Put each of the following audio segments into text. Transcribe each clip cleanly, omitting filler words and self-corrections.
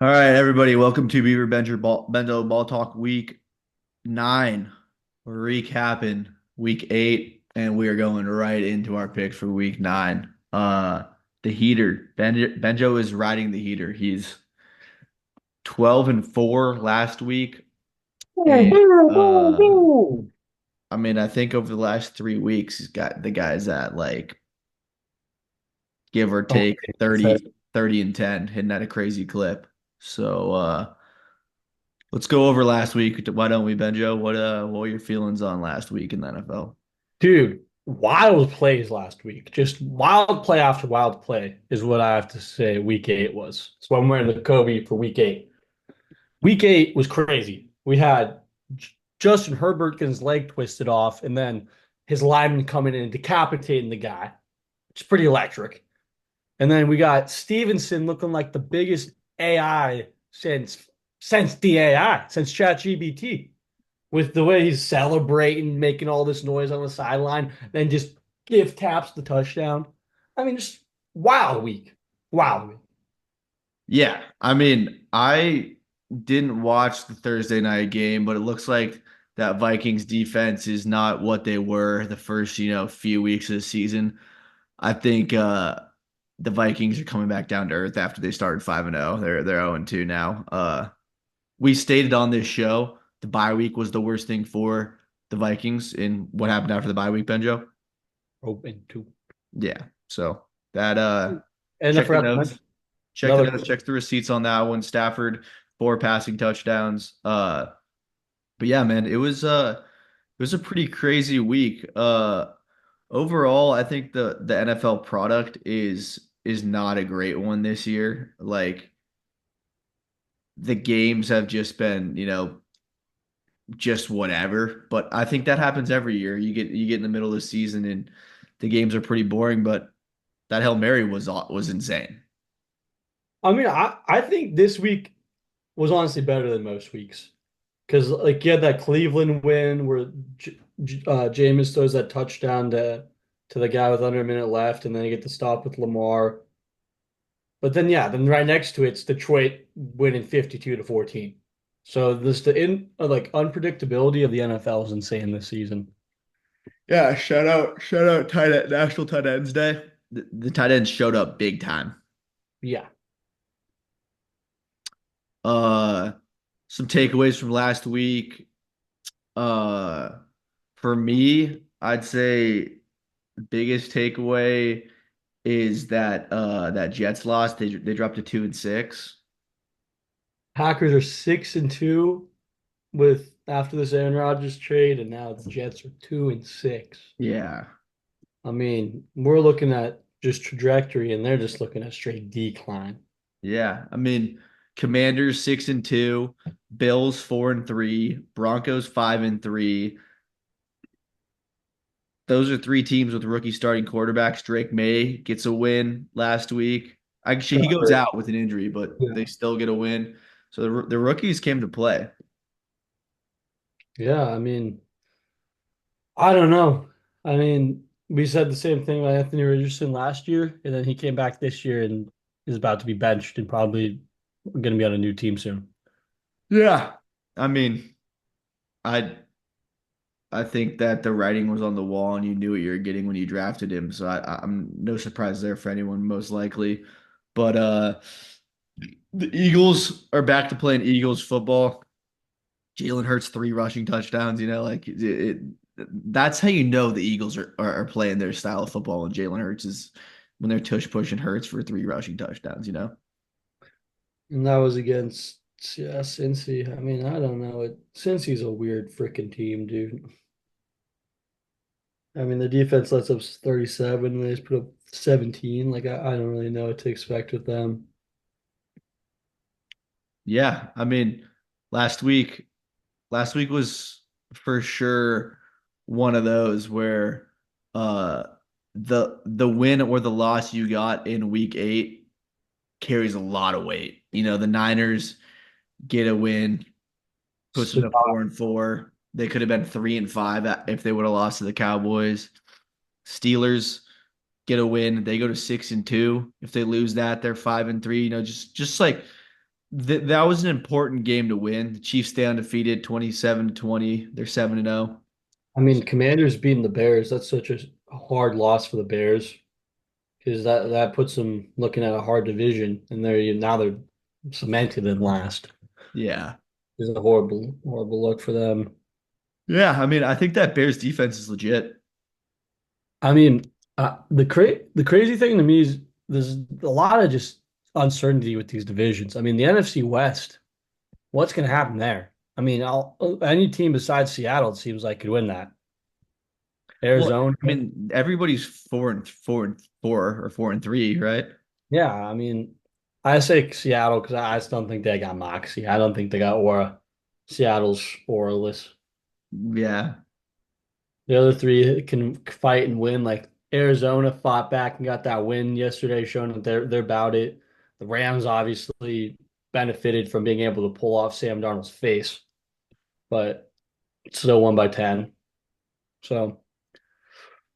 All right, everybody, welcome to Beaver Benjo Ball Talk Week 9. We're recapping Week 8, and we are going right into our picks for Week 9. The heater. Benjo is riding the heater. He's 12-4 last week, and I mean, I think over the last 3 weeks, he's got the guys at like give or Oh, take 30 and 10, hitting at a crazy clip. So, let's go over last week. Why don't we, Benjo? What were your feelings on last week in the NFL? dude, wild plays last week. Just wild play after wild play is what I have to say week eight was. So I'm wearing the Kobe for week eight. Week eight was crazy. We had Justin Herbert getting his leg twisted off, and then his lineman coming in and decapitating the guy. It's pretty electric. And then we got Stevenson looking like the biggest AI since the AI, since ChatGPT. With the way he's celebrating, making all this noise on the sideline, then just give taps the touchdown. I mean, just wild week. Wild week. Yeah, I mean, I didn't watch the Thursday night game, but it looks like that Vikings defense is not what they were the first, few weeks of the season. I think the Vikings are coming back down to earth after they started 5-0. They're 0-2 now. We stated on this show the bye week was the worst thing for the Vikings. And what happened after the bye week, Benjo? Open two. Yeah. So that And I check the forgot to notes. mention Check the another. notes, check the receipts on that one. Stafford, 4 passing touchdowns. But yeah, man, it was a pretty crazy week. Overall, I think the NFL product is not a great one this year. Like the games have just been, just whatever. But I think that happens every year. You get in the middle of the season and the games are pretty boring, but that Hail Mary was insane. I mean, I think this week was honestly better than most weeks because like you had that Cleveland win where Jameis throws that touchdown to the guy with under a minute left, and then you get the stop with Lamar. But then yeah, then right next to it's Detroit winning 52-14. So this the in like unpredictability of the NFL is insane this season. Yeah, shout out tight end, National Tight Ends Day. The tight ends showed up big time. Yeah. Uh, some takeaways from last week. Uh, for me, I'd say the biggest takeaway is that Jets lost. They dropped to 2-6. Packers are 6-2 with after this Aaron Rodgers trade, and now the Jets are 2-6. Yeah, I mean, we're looking at just trajectory, and they're just looking at straight decline. yeah. I mean, Commanders 6-2, Bills 4-3, Broncos 5-3. Those are three teams with rookie starting quarterbacks. Drake May gets a win last week. Actually, he Got goes hurt. out with an injury, but Yeah. they still get a win. So the rookies came to play. Yeah, I mean, I don't know. I mean, we said the same thing about Anthony Richardson last year, and then he came back this year and is about to be benched and probably going to be on a new team soon. Yeah. I mean, I I think that the writing was on the wall and you knew what you were getting when you drafted him. So I'm no surprise there for anyone, most likely. But the Eagles are back to playing Eagles football. Jalen Hurts 3 rushing touchdowns. That's how you know the Eagles are playing their style of football. And Jalen Hurts is when they're tush pushing Hurts for 3 rushing touchdowns. And that was against yeah, Cincy. I mean, I don't know. Cincy's a weird freaking team, dude. I mean, the defense lets up 37, and they just put up 17. Like, I don't really know what to expect with them. Yeah, I mean, last week last week was for sure one of those where uh the win or the loss you got in week 8 carries a lot of weight. The Niners get a win, puts them So, to 4-4. They could have been 3-5 if they would have lost to the Cowboys. Steelers get a win. They go to 6-2. If they lose that, they're 5-3. Just like That was an important game to win. The Chiefs stay undefeated, 27-20. They're 7-0. I mean, Commanders beating the Bears, that's such a hard loss for the Bears because that puts them looking at a hard division, and they're cemented in last. Yeah. It's a horrible look for them. Yeah, I mean, I think that Bears defense is legit. I mean, the crazy thing to me is there's a lot of just uncertainty with these divisions. I mean, the NFC West, what's going to happen there? I mean, any team besides Seattle, it seems like could win that. Well, Arizona, I mean, everybody's 4-4 or 4-3, right? yeah. I mean, I say Seattle because I just don't think they got moxie. I don't think they got aura. Seattle's auraless. Yeah. The other three can fight and win. Like Arizona fought back and got that win yesterday, showing that they're about it. The Rams obviously benefited from being able to pull off Sam Darnold's face, but still won by 10. So,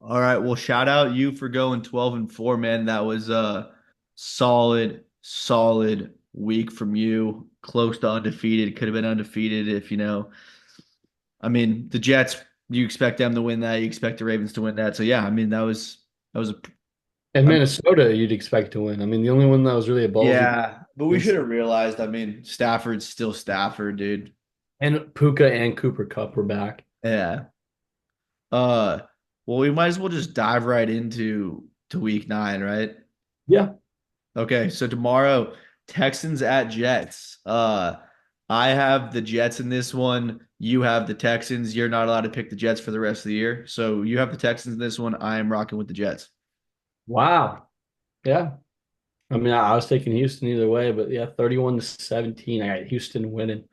All right. Well, shout out you for going 12-4, man. That was a solid week from you. Close to undefeated. Could have been undefeated if, I mean, the Jets, you expect them to win that. You expect the Ravens to win that. So yeah, I mean, that was and I mean, Minnesota, you'd expect to win. I mean, the only one that was really a ballsy yeah, but we should have realized, I mean, Stafford's still Stafford, dude. and Puka and Cooper Cup were back. Yeah. Uh, well, we might as well just dive right into week 9, right? Yeah. Okay, so tomorrow, Texans at Jets. I have the Jets in this one. You have the Texans. You're not allowed to pick the Jets for the rest of the year. So you have the Texans in this one. I am rocking with the Jets. Wow. Yeah. I mean, I was taking Houston either way, but yeah, 31-17. I got Houston winning.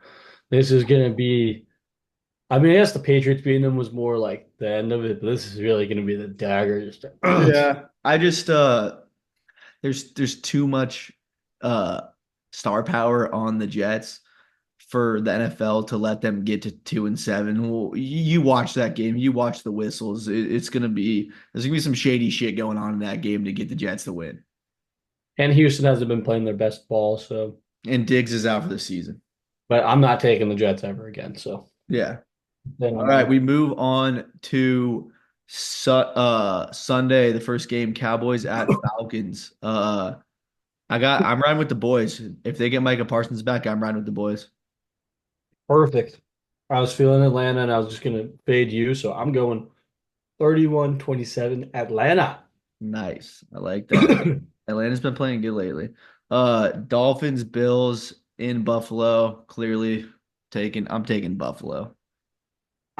This is gonna be I mean, I guess the Patriots beating them was more like the end of it, but this is really going to be the dagger. Just Yeah. I just there's too much uh star power on the Jets for the NFL to let them get to 2-7. Well, you watch that game, you watch the whistles. There's gonna be some shady shit going on in that game to get the Jets to win. and Houston hasn't been playing their best ball, so And Diggs is out for the season. but I'm not taking the Jets ever again. So Yeah. then All I'm right, out. we move on to Sunday, the first game, Cowboys at Falcons. I'm riding with the boys. If they get Micah Parsons back, I'm riding with the boys. Perfect. I was feeling Atlanta and I was just going to fade you, so I'm going 31-27 Atlanta. Nice. I like that. Atlanta's been playing good lately. Dolphins, Bills in Buffalo. Clearly I'm taking Buffalo.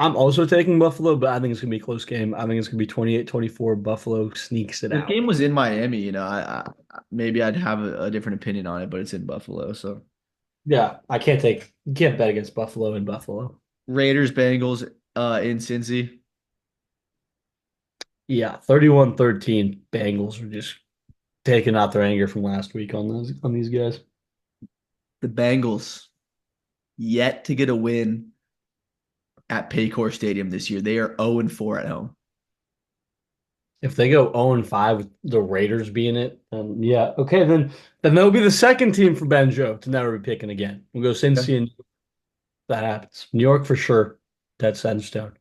I'm also taking Buffalo, but I think it's going to be a close game. I think it's going to be 28-24. Buffalo sneaks it This out. game was in Miami, maybe I'd have a different opinion on it, but it's in Buffalo. So Yeah, you can't bet against Buffalo in Buffalo. Raiders, Bengals, in Cincy. Yeah, 31-13. Bengals are just taking out their anger from last week on these guys. The Bengals yet to get a win at Paycor Stadium this year. They are 0-4 at home. If they go 0-5 with the Raiders being it, then yeah, okay, then they'll be the second team for Benjo to never be picking again. We'll go Okay. Cincy and that happens. New York for sure. That's set in stone.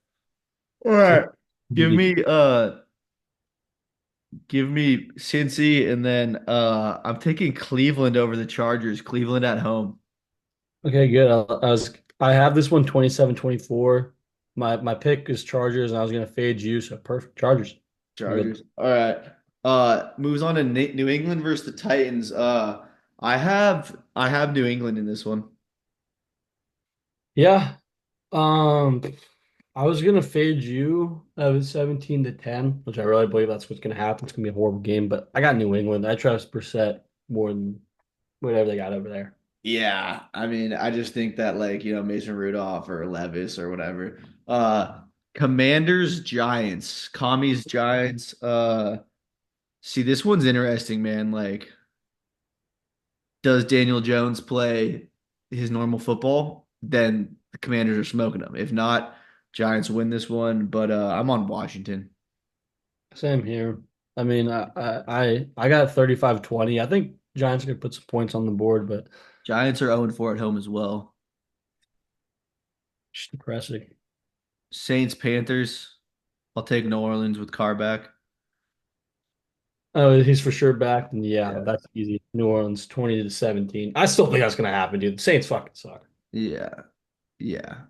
All right. Give me give me Cincy and then I'm taking Cleveland over the Chargers. Cleveland at home. Okay, good. I have this one 27-24. My pick is Chargers, and I was gonna fade you, so perfect. Chargers. I'm good. Chargers. All right. Moves on to New England versus the Titans. I have New England in this one. Yeah. Um, I was gonna fade you. I was 17-10, which I really believe that's what's gonna happen. It's gonna be a horrible game, but I got New England. I trust Brissett more than whatever they got over there. Yeah, I mean, I just think that Mason Rudolph or Levis or whatever. Commanders, Giants, Commies, Giants. See, this one's interesting, man. Like, does Daniel Jones play his normal football? Then the Commanders are smoking him. If not, Giants win this one. But I'm on Washington. Same here. I mean, I got 35-20. I think Giants are gonna put some points on the board, but Giants are 0-4 at home as well. just depressing. Saints, Panthers. I'll take New Orleans with Carr back. Oh, he's for sure back, and yeah, Yeah. that's easy. New Orleans 20-17. I still think that's gonna happen, dude. The Saints fucking suck. Yeah. Yeah.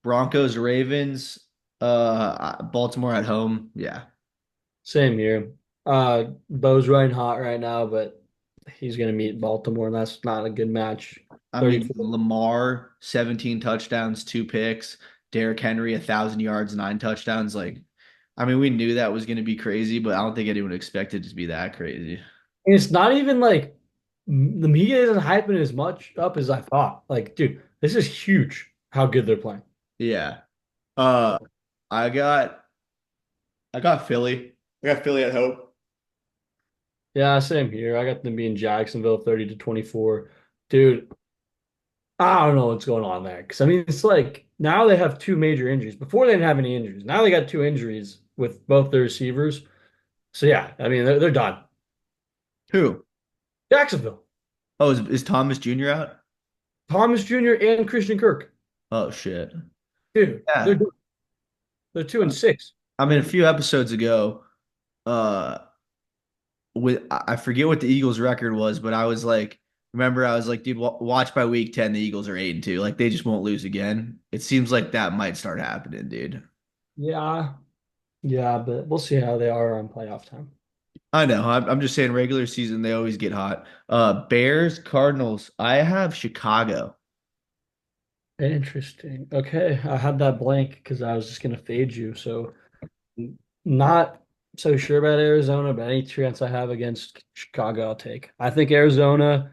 Broncos, Ravens, Baltimore at home. Yeah. Same here. Bo's running hot right now, but he's gonna meet Baltimore, and that's not a good match. I mean, 34. Lamar, 17 touchdowns, two picks. Derrick Henry, 1,000 yards, nine touchdowns. Like, I mean, we knew that was going to be crazy, but I don't think anyone expected it to be that crazy. And it's not even like the media isn't hyping it as much up as I thought. Like, dude, this is huge how good they're playing. Yeah. Uh, I got I got Philly. I got Philly at home. Yeah, same here. I got them being Jacksonville 30-24. Dude, I don't know what's going on there. Because I mean, it's like now they have two major injuries. Before they didn't have any injuries. Now they got two injuries with both their receivers. So yeah, I mean they're done. Who? Jacksonville, Oh, is Thomas Jr. out? Thomas Jr. and Christian Kirk. Oh shit. Dude, they're Yeah. done. They're 2-6. I mean, a few episodes ago, uh, with I forget what the Eagles' record was, but I was like, remember, I was like, dude, watch by week 10, the Eagles are 8-2. Like they just won't lose again. It seems like that might start happening, dude. Yeah, yeah, but we'll see how they are on playoff time. I know. I'm just saying, regular season they always get hot. Bears, Cardinals. I have Chicago. Interesting. Okay, I had that blank because I was just gonna fade you. So not so sure about Arizona, but any chance I have against Chicago, I'll take. I think Arizona.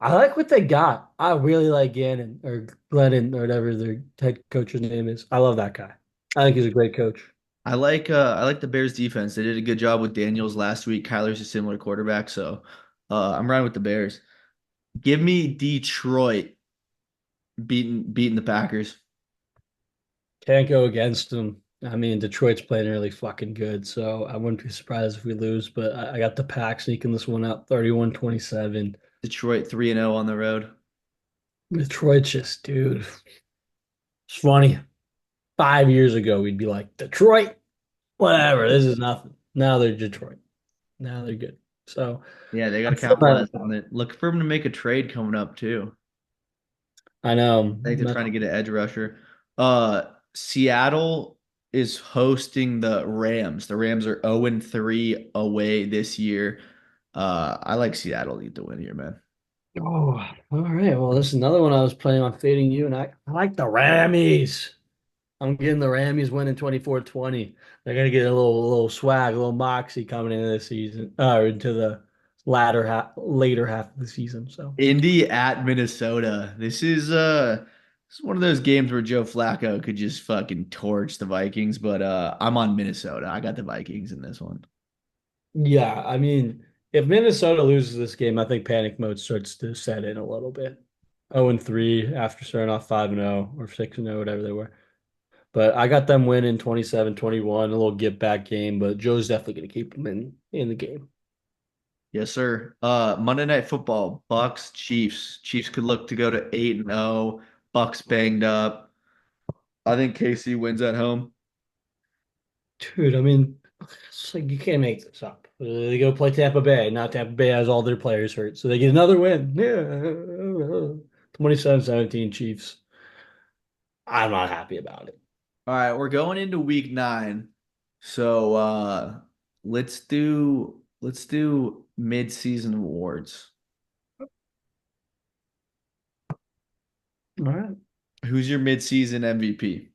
I like what they got. I really like Gannon or Glennon or whatever their head coach's name is. I love that guy. I think he's a great coach. I like the Bears defense. They did a good job with Daniels last week. Kyler's a similar quarterback, so I'm riding with the Bears. Give me Detroit beating the Packers. Can't go against them. I mean, Detroit's playing really fucking good, so I wouldn't be surprised if we lose, but I got the pack sneaking this one out 31-27. Detroit 3-0 on the road. Detroit just, dude, it's funny. 5 years ago, we'd be like, Detroit, whatever, this is nothing. Now they're Detroit. Now they're good. So Yeah, they got to I'm still mad capitalize at that. on it. Look for them to make a trade coming up too. I know. I think they're trying to get an edge rusher. Seattle is hosting the Rams. The Rams are 0-3 away this year. I like Seattle to get the win here, man. Oh, all right. Well, this is another one I was planning on fading you, and I like the Rammies. I'm getting the Rammies winning 24-20. They're gonna get a little swag, a little moxie coming into the season, or into the later half of the season. So Indy at Minnesota. This is one of those games where Joe Flacco could just fucking torch the Vikings, but I'm on Minnesota. I got the Vikings in this one. yeah, I mean, if Minnesota loses this game, I think panic mode starts to set in a little bit. 0-3 after starting off 5-0 or 6-0, whatever they were. But I got them winning 27-21, a little get back game, but Joe's definitely going to keep them in the game. Yes, sir. Monday Night Football, Bucks, Chiefs. Chiefs could look to go to 8-0. Bucks banged up. I think KC wins at home. Dude, I mean, it's like you can't make this up. They go play Tampa Bay. Now Tampa Bay has all their players hurt, so they get another win. Yeah. 27-17 Chiefs. I'm not happy about it. All right, we're going into week 9. So let's do mid-season awards. All right. Who's your mid-season MVP?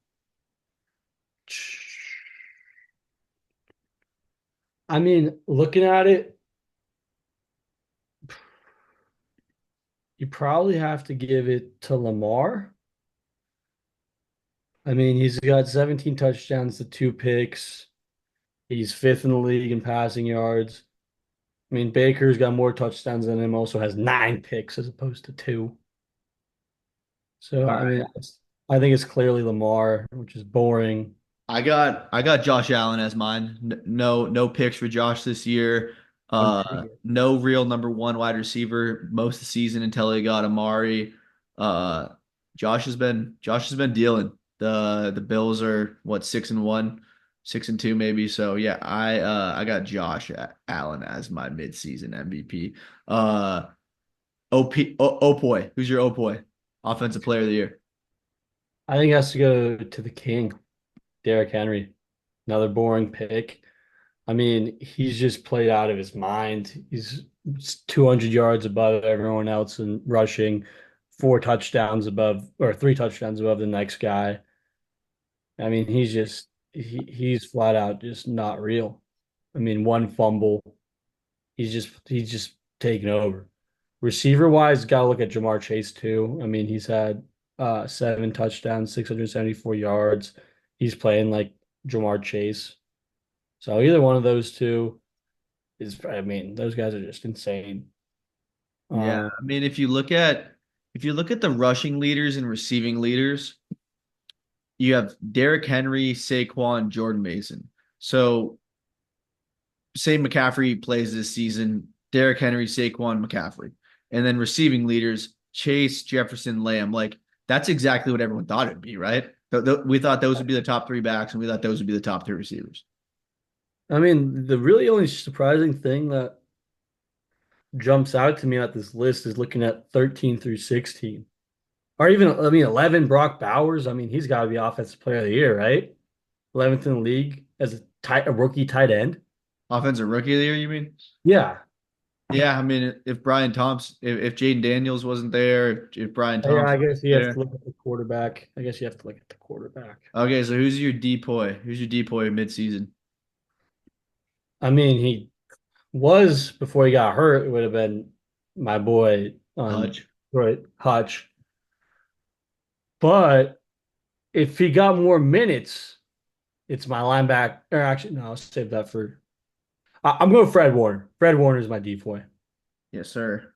I mean, looking at it, you probably have to give it to Lamar. I mean, he's got 17 touchdowns to two picks. He's fifth in the league in passing yards. I mean, Baker's got more touchdowns than him, also has nine picks as opposed to two. So, All I right. mean, I think it's clearly Lamar, which is boring. I got Josh Allen as mine. No picks for Josh this year. No real number one wide receiver most of the season until he got Amari. Uh, Josh has been dealing. The Bills are what 6-1, 6-2 maybe. So yeah, I got Josh Allen as my midseason MVP. Opoy, who's your Opoy? Offensive Player of the Year. I think it has to go to the king, Derrick Henry. Another boring pick. I mean, he's just played out of his mind. He's 200 yards above everyone else in rushing, four touchdowns above or three touchdowns above the next guy. I mean, he's flat out just not real. I mean, one fumble, he's just taking over. Receiver wise, got to look at Jamar Chase too. I mean, he's had seven touchdowns, 674 yards. He's playing like Jamar Chase. So either one of those two is, I mean, those guys are just insane. Yeah, Uh, I mean, if you look at the rushing leaders and receiving leaders, you have Derrick Henry, Saquon, Jordan Mason. So say McCaffrey plays this season, Derrick Henry, Saquon, McCaffrey, and then receiving leaders Chase, Jefferson, Lamb. Like that's exactly what everyone thought it'd be, right? We thought those would be the top three backs, and we thought those would be the top three receivers. I mean, the really only surprising thing that jumps out to me at this list is looking at 13 through 16. Or even, I mean, 11, Brock Bowers. I mean, he's got to be Offensive Player of the Year, right? 11th in the league as a rookie tight end. Offensive Rookie of the Year, you mean? Yeah. Yeah, I mean, if Brian Thompson, if Jaden Daniels wasn't there, if Brian Yeah, I Thompson guess you was have to there. look at the quarterback. I guess you have to look at the quarterback. Okay, so who's your depoy? Who's your depoy midseason? I mean, he was before he got hurt, it would have been my boy on Hutch. Detroit, Hutch. But if he got more minutes, it's my linebacker. Or actually, no, I'll save that for. I'm going Fred Warner. Fred Warner is my decoy. Yes, sir.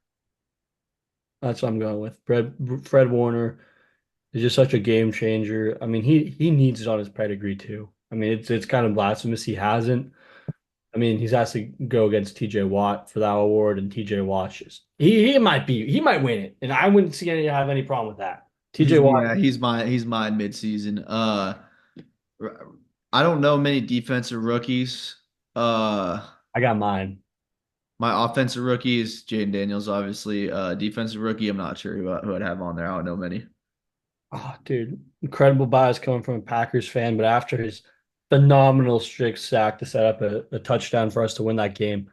That's what I'm going with. Fred Warner is just such a game changer. I mean, he needs it on his pedigree too. I mean, it's kind of blasphemous he hasn't. I mean, he's has to go against TJ Watt for that award, and TJ Watt just he might win it, and I wouldn't see any have any problem with that. TJ Watt, Yeah, he's my midseason. I don't know many defensive rookies. Uh, I got mine. my offensive rookie is Jaden Daniels, obviously. Defensive rookie, I'm not sure who I'd have on there. I don't know many. Oh, dude, incredible bias coming from a Packers fan, but after his phenomenal strict sack to set up a touchdown for us to win that game,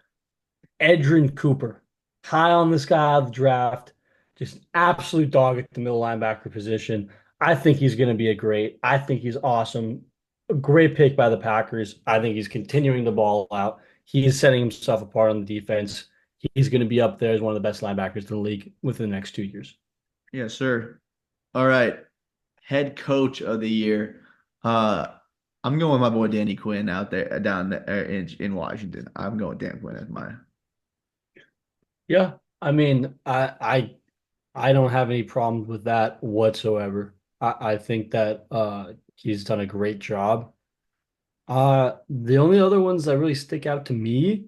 Edrin Cooper, high on this guy out of the draft, just an absolute dog at the middle linebacker position. I think he's going to be a great. I think he's awesome. A great pick by the Packers. I think he's continuing the ball out. He is setting himself apart on the defense. He's going to be up there as one of the best linebackers in the league within the next 2 years. Yes, sir. All right. Head coach of the year. Uh, I'm going with my boy Danny Quinn out there down there in Washington. I'm going Dan Quinn as my. Yeah, I mean, I don't have any problems with that whatsoever. I think that he's done a great job. The only other ones that really stick out to me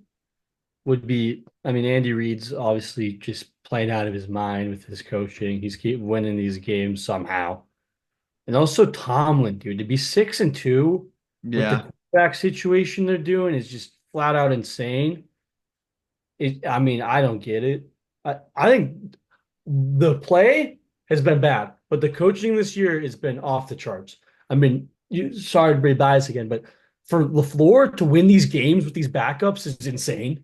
would be, I mean, Andy Reid's obviously just playing out of his mind with his coaching. He's keep winning these games somehow. And also Tomlin, dude, to be 6-2 with the Yeah. quarterback situation they're doing is just flat out insane. I mean, I don't get it. I think the play has been bad, but the coaching this year has been off the charts. I mean, sorry to be biased again, but for LaFleur to win these games with these backups is insane.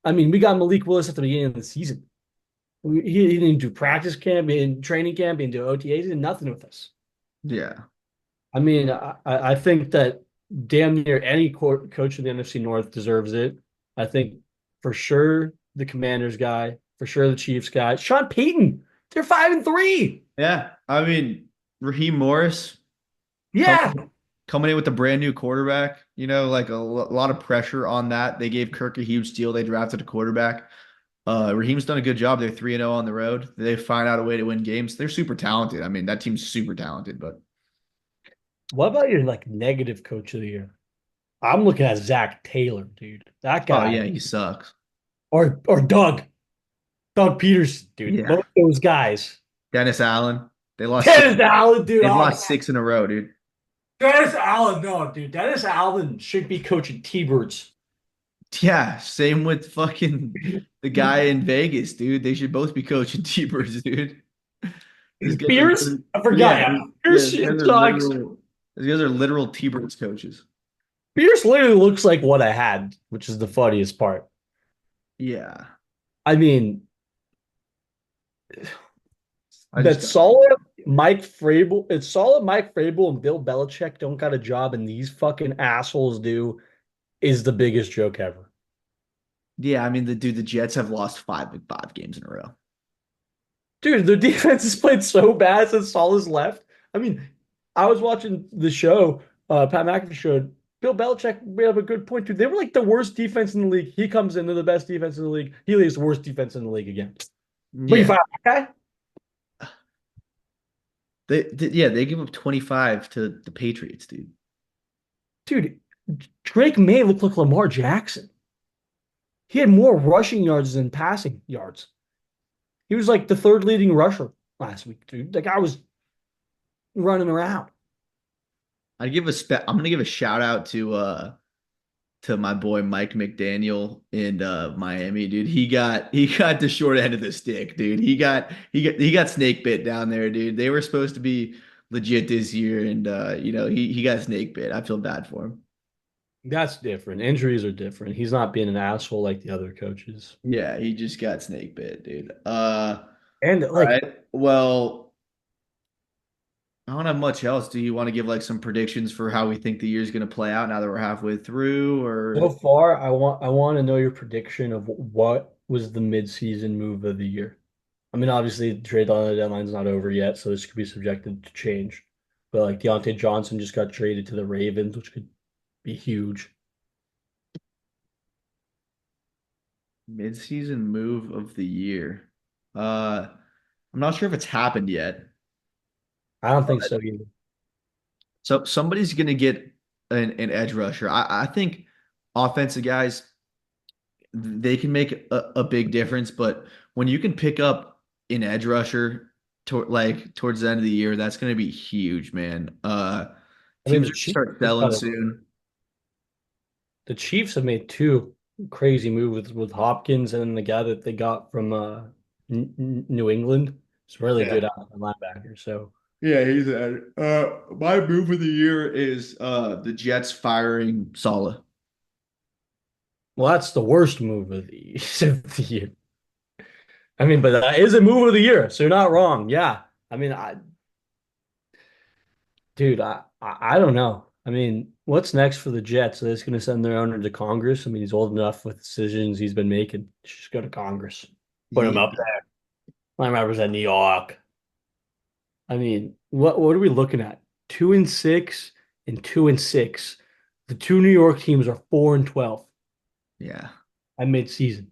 I mean, we got Malik Willis at the beginning of the season. He didn't do practice camp, he didn't training camp, he didn't do OTAs, he did nothing with us. Yeah. I mean, I think that damn near any coach in the NFC North deserves it. I think for sure the Commanders guy, for sure the Chiefs guy, Sean Payton. They're 5-3. Yeah. I mean, Raheem Morris coming Yeah. coming in with a brand new quarterback, like a lot of pressure on that. They gave Kirk a huge deal. They drafted a quarterback. Raheem's done a good job. They're 3-0 on the road. They find out a way to win games. They're super talented. I mean, that team's super talented, but What about your like negative coach of the year? I'm looking at Zach Taylor, dude. That oh guy. yeah, he sucks. or Doug Peters, dude. Yeah. Both those guys. Dennis Allen. They lost six. Dennis Allen, dude. They've Oh, lost six in a row, dude. Dennis Allen, no, dude. Dennis Allen should be coaching T-Birds. Yeah, same with fucking the guy in Vegas, dude. They should both be coaching T-Birds, dude. These guys are Pierce? I forgot. yeah, Yeah, yeah, Pierce these guys shit are sucks. literal. These guys are literal T-Birds coaches. Pierce literally looks like what I had, which is the funniest part. Yeah, I mean, I just that's don't think. solid. Mike Vrabel. It's solid. Mike Vrabel and Bill Belichick don't got a job, and these fucking assholes do. Is the biggest joke ever. Yeah, I mean the Jets have lost five games in a row. Dude, their defense has played so bad since Saleh's left. I mean, I was watching the show, Pat McAfee showed. Bill Belichick made up a good point, dude. They were like the worst defense in the league. He comes into the best defense in the league. He leaves the worst defense in the league again. But you Yeah, find that guy? they give up 25 to the Patriots, dude. Dude, Drake May looked like Lamar Jackson. He had more rushing yards than passing yards. He was like the third leading rusher last week, dude. The guy was running around. I'm gonna give a shout out to my boy Mike McDaniel in Miami, dude. He got the short end of the stick, dude. He got snake bit down there, dude. They were supposed to be legit this year, and he got snake bit. I feel bad for him. That's different. Injuries are different. He's not being an asshole like the other coaches. Yeah, he just got snake bit, dude. And All like right. Well, I don't have much else. Do you want to give like some predictions for how we think the year's gonna play out now that we're halfway through, so or far, I want to know your prediction of what was the midseason move of the year. I mean, obviously, the trade on the deadline's not over yet, so this could be subjected to change. But like Deontay Johnson just got traded to the Ravens, which could be huge. midseason move of the year? Uh, I'm not sure if it's happened yet. I don't think so either. So somebody's going to get an edge rusher. I think offensive guys, they can make a big difference, but when you can pick up an edge rusher towards the end of the year, that's going to be huge, man. I mean, Teams are going to start selling soon. the Chiefs have made two crazy moves with Hopkins and then the guy that they got from New England. It's really Yeah. good outside linebacker. So, Yeah, he's at it. My move of the year is the Jets firing Saleh. well, that's the worst move of of the year. I mean, but that is a move of the year, so you're not wrong. Yeah. I mean, dude, I don't know. I mean, what's next for the Jets? Are they just going to send their owner to Congress? I mean, he's old enough with decisions he's been making. Just go to Congress, put him Yeah. up there. I represent New York. I mean, what are we looking at? 2-6 and 2-6. The two New York teams are 4-12 Yeah. at midseason.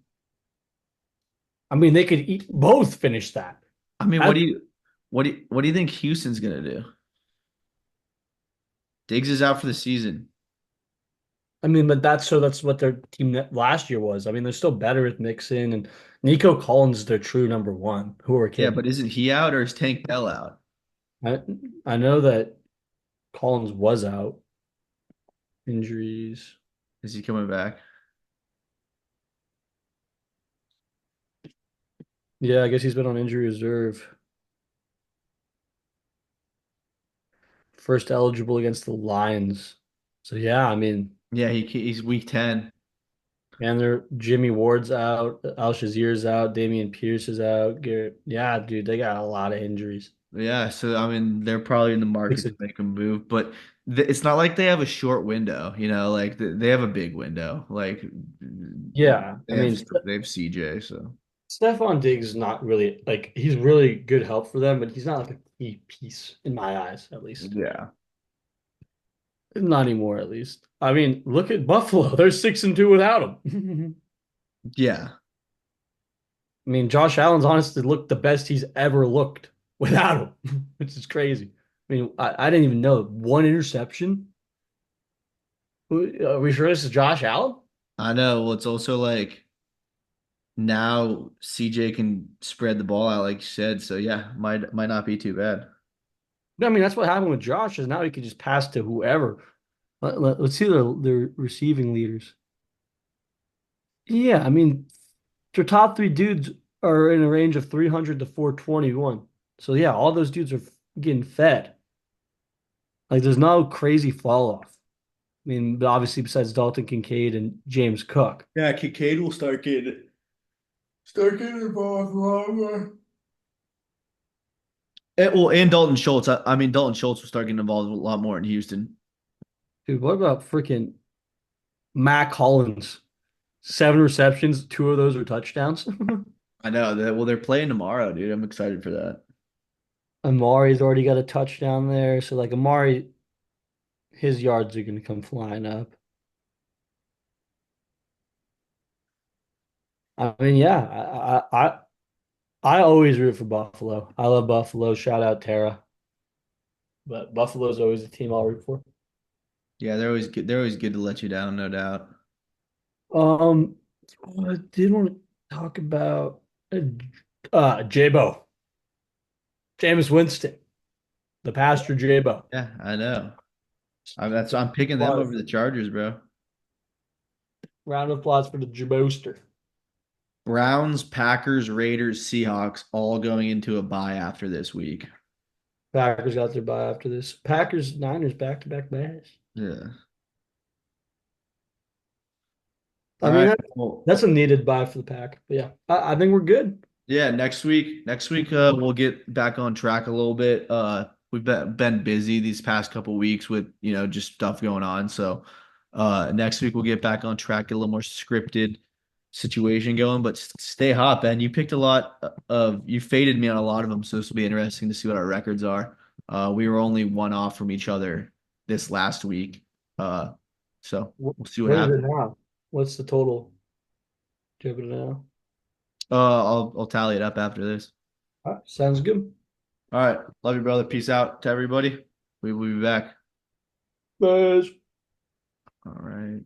I mean, they could both finish that. I mean, That what do you think Houston's gonna do? Diggs is out for the season. I mean, but that's what their team last year was. I mean, they're still better with Mixon and Nico Collins is their true number one. Who are Yeah, kidding? but isn't he out or is Tank Dell out? I I know that Collins was out. Injuries. Is he coming back? Yeah, I guess he's been on injury reserve. First eligible against the Lions. So yeah, I mean, Yeah, he's week 10. and their Jimmy Ward's out, Al Shazir's out, Damian Pierce is out. Garrett, yeah, dude, they got a lot of injuries. Yeah, so I mean, they're probably in the Makes market to it, make a move, but it's not like they have a short window, like they have a big window. Like yeah, I they have mean, they have CJ, so Stephon Diggs is not really like he's really good help for them, but he's not like a key piece in my eyes, at least. yeah. Not anymore, at least. I mean, look at Buffalo. They're 6-2 without him. Yeah. I mean, Josh Allen's honestly looked the best he's ever looked without him, which is crazy. I mean, I didn't even know one interception. Are we sure this is Josh Allen? I know. Well, it's also like now CJ can spread the ball out like you said. So yeah, might not be too bad. I mean, that's what happened with Josh is now he can just pass to whoever. Let's see the receiving leaders. Yeah, I mean, their top three dudes are in a range of 300 to 421. So yeah, all those dudes are getting fed. Like there's no crazy fall off. I mean, but obviously besides Dalton Kincaid and James Cook. Yeah, Kincaid will start getting involved a lot more. And Dalton Schultz. I mean, Dalton Schultz will start getting involved a lot more in Houston. Dude, what about freaking Mac Hollins? 7 receptions, two of those are touchdowns. I know that. Well, they're playing tomorrow, dude. I'm excited for that. Amari's already got a touchdown there. So like Amari, his yards are gonna come flying up. I mean, yeah, I always root for Buffalo. I love Buffalo. Shout out Tara. But Buffalo's always the team I'll root for. Yeah, they're always good. They're always good to let you down, no doubt. Um, I did want to talk about Jabo, Jameis Winston, the pastor Jabo. Yeah, I know. I'm picking them over the Chargers, bro. Round of applause for the Jaboster. Browns, Packers, Raiders, Seahawks, all going into a bye after this week. Packers got their bye after this. Packers, Niners, back to back byes. Yeah. I All mean, right. Well, that's a needed buy for the pack. But yeah, I think we're good. yeah, next week we'll get back on track a little bit. We've been busy these past couple weeks with, just stuff going on. So, next week we'll get back on track, get a little more scripted situation going, but stay hot, Ben. You faded me on a lot of them, so this will be interesting to see what our records are. We were only one off from each other this last week. Uh, so we'll see what What is it happens. now? What's the total? Do you have it now? I'll tally it up after this. All right, sounds good. All right. Love you, brother. Peace out to everybody. We will be back. Bye. All right.